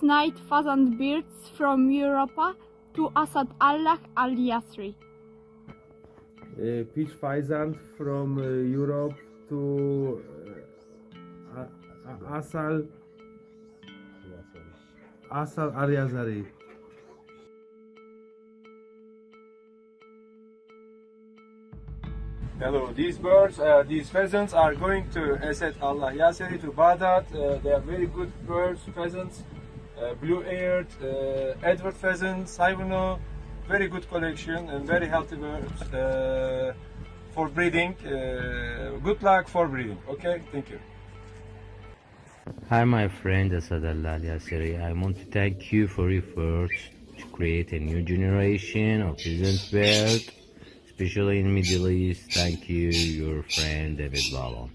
night pheasant birds from Europa to Asad Allah al-Yasri. Peach pheasant from Europe to Asal al-Yazari. Hello, these birds, these pheasants are going to Asad Allah Yasri to Baghdad. They are very good birds, pheasants, blue-eared, Edward pheasants, Saibuno, very good collection and very healthy birds for breeding. Good luck for breeding. Okay, thank you. Hi, my friend Asad Allah Yasri. I want to thank you for your efforts to create a new generation of pheasant birds, especially in Middle East. Thank you, your friend David Ballon.